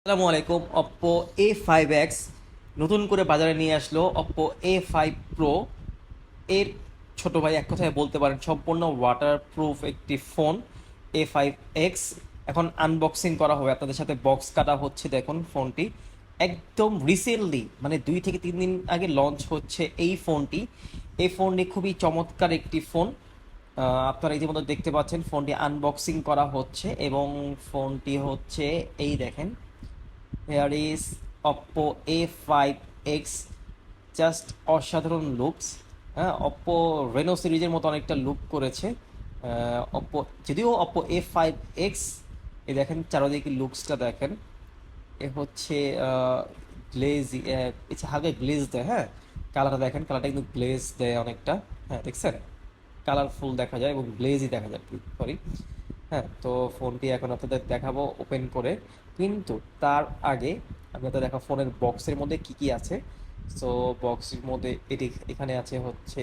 আসসালামু আলাইকুম। Oppo A5X নতুন করে বাজারে নিয়ে আসলো Oppo A5 Pro। এর ছোট ভাই এক কথায় বলতে পারেন সম্পূর্ণ ওয়াটারপ্রুফ একটি ফোন A5X। এখন আনবক্সিং করা হবে, আপনাদের সাথে বক্স কাটা হচ্ছে। দেখুন ফোনটি একদম রিসেন্টলি, মানে 2 থেকে 3 দিন আগে লঞ্চ হচ্ছে এই ফোনটি খুবই চমৎকার একটি ফোন। আপনারা ইতিমধ্যে দেখতে পাচ্ছেন ফোনটি আনবক্সিং করা হচ্ছে এবং ফোনটি হচ্ছে এই দেখেন, hair is Oppo A5X। Just অসাধারণ লুকস। হ্যাঁ, অপ্পো রেনো সিরিজের মতো অনেকটা লুক করেছে। অপ্পো, যদিও Oppo A5X, এই দেখেন চারদিকে লুকসটা দেখেন। এ হচ্ছে গ্লেজ, হালকা গ্লেজ দেয়। হ্যাঁ, কালারটা দেখেন, কালারটা কিন্তু গ্লেজ দেয় অনেকটা। হ্যাঁ, দেখছেন, কালারফুল দেখা যায় এবং গ্লেজই দেখা যায়, সরি। হ্যাঁ, তো ফোনটি এখন আপনাদের দেখাবো ওপেন করে, কিন্তু তার আগে আমি আপনাদের দেখাবো ফোনের বক্সের মধ্যে কি কি আছে। সো বক্সের মধ্যে এটি এখানে আছে হচ্ছে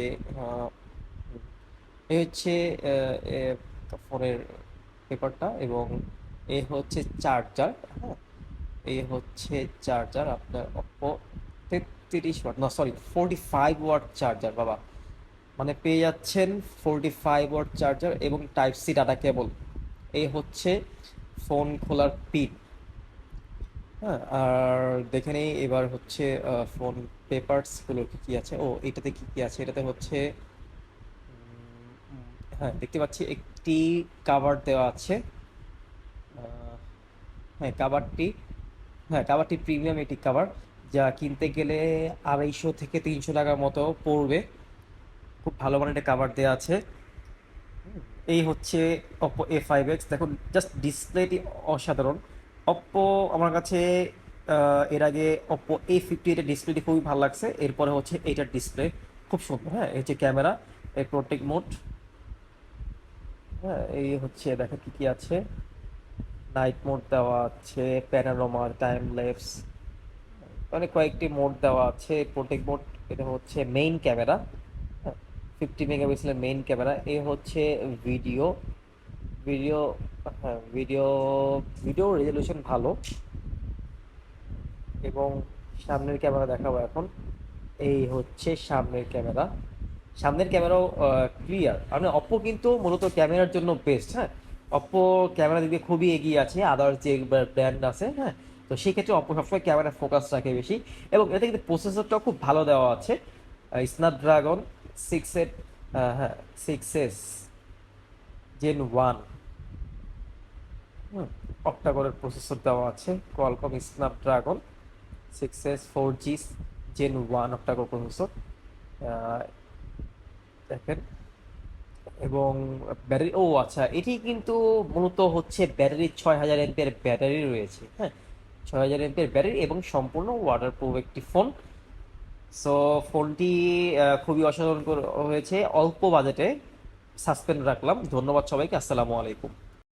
এই হচ্ছে ফোনের পেপারটা, এবং এ হচ্ছে চার্জার। হ্যাঁ, এই হচ্ছে চার্জার আপনার অপ্পো 33 ওয়াট, না সরি 45 ওয়াট চার্জার বাবা। মানে পেয়ে যাচ্ছেন 45 ওয়াট চার্জার এবং টাইপ সি ডাটা কেবল। এই হচ্ছে ফোন খোলার পিন। হ্যাঁ, আর দেখে নেই এবার হচ্ছে ফোন পেপারসগুলো কী কী আছে। ও, এটাতে কী কী আছে, এটাতে হচ্ছে হ্যাঁ, দেখতে পাচ্ছি একটি কাভার দেওয়া আছে। আহ, হ্যাঁ কাভারটি, হ্যাঁ কাভারটি প্রিমিয়াম একটি কাভার, যা কিনতে গেলে 250 থেকে 300 টাকার মতো পড়বে। খুব ভালো মানের একটা কাভার দেওয়া আছে। এই হচ্ছে Oppo A5X। দেখুন জাস্ট ডিসপ্লেটি অসাধারণ। অপ্পো আমার কাছে এর আগে Oppo A50 এর ডিসপ্লেটি খুবই ভালো লাগছে। এরপরে হচ্ছে এইটার ডিসপ্লে খুব সুন্দর। হ্যাঁ, এই হচ্ছে ক্যামেরা, এই প্রোটেক্ট মোড। হ্যাঁ, এই হচ্ছে দেখেন কি কি আছে। নাইট মোড দেওয়া আছে, প্যানোরামা, টাইম ল্যাপস, অনেক কয়েকটি মোড দেওয়া আছে। প্রোটেক্ট মোড, এটা হচ্ছে মেইন ক্যামেরা। 50 মেগাপিক্সেলের মেইন ক্যামেরা। এ হচ্ছে ভিডিও, ভিডিও, হ্যাঁ ভিডিও, ভিডিও রেজলিউশন ভালো। এবং সামনের ক্যামেরা দেখাবো এখন। এই হচ্ছে সামনের ক্যামেরা। সামনের ক্যামেরাও ক্লিয়ার। মানে অপ্পো কিন্তু মূলত ক্যামেরার জন্য বেস্ট। হ্যাঁ, অপ্পো ক্যামেরা দিকে খুবই এগিয়ে আছে আদার্স যে ব্র্যান্ড আছে। হ্যাঁ, তো সেই ক্ষেত্রে অপ্পো সবসময় ক্যামেরা ফোকাস রাখে বেশি। এবং এতে কিন্তু প্রসেসরটাও খুব ভালো দেওয়া আছে, স্ন্যাপড্রাগন 6 এর, হ্যাঁ 6S Gen 1। হুম, অক্টাকোরের প্রসেসর দেওয়া আছে, Qualcomm Snapdragon 6S 4G Gen 1 octa-core processor. দেখেন, এবং ব্যাটারি, ও আচ্ছা, এটি কিন্তু মূলত হচ্ছে ব্যাটারি 6000 এমপিএর ব্যাটারি রয়েছে। হ্যাঁ, 6000 এমপিএর ব্যাটারি এবং সম্পূর্ণ ওয়াটারপ্রুফ একটি ফোন। সো ফোনটি খুবই অসাধারণ হয়েছে। অল্প বাজেটে সাসপেন্ড রাখলাম। ধন্যবাদ সবাইকে। আসসালামু আলাইকুম।